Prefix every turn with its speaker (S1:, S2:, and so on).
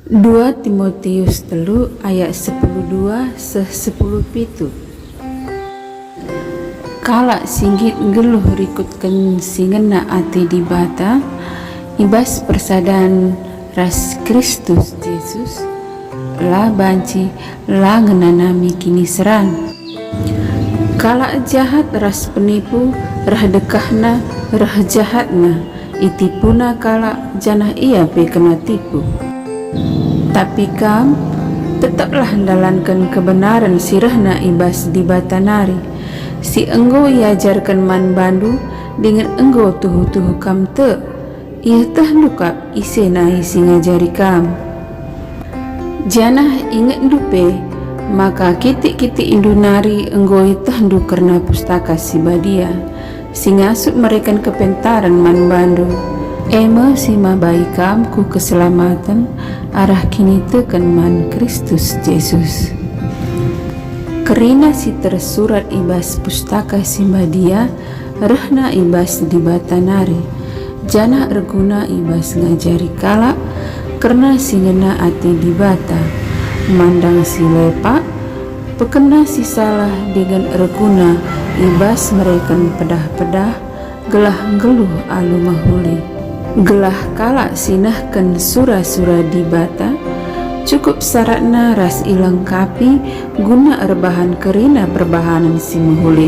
S1: 2 Timotius telu ayat 12 10 pitu. Kalak singgit geluh rikutkan singena ati di bata ibas persadaan ras Kristus Yesus la banci la ngenanami kini seran. Kalak jahat ras penipu rah dekahna rah jahatna itipuna kalak janah ia pe kena tipu. Tapi kam tetaplah dalankan kebenaran sirahna ibas di batanari. Si enggo iajarkan man bandu dengan enggo tuhu-tuhu kam te. Ia tah lukap ise nahi si ngajari kam. Janah ingat dupe maka kitik-kitik indunari enggo itah ndu karena pustaka si badia. Si ngasuk mereka kepentaran man bandu. Ema si mabai kam ku keselamatan arah kini tekan man Kristus Yesus. Kerina si tersurat ibas pustaka simbadia rehna ibas di batanari jana erguna ibas ngajari kalak karena si ngena ati di bata mandang si lepak pekena si salah dengan erguna ibas mereka pedah-pedah gelah geluh alu mahuli gelah kalak sinahkan sura-sura di bata cukup syaratna ras ilengkapi guna erbahan kerina perbahanan si mahuli.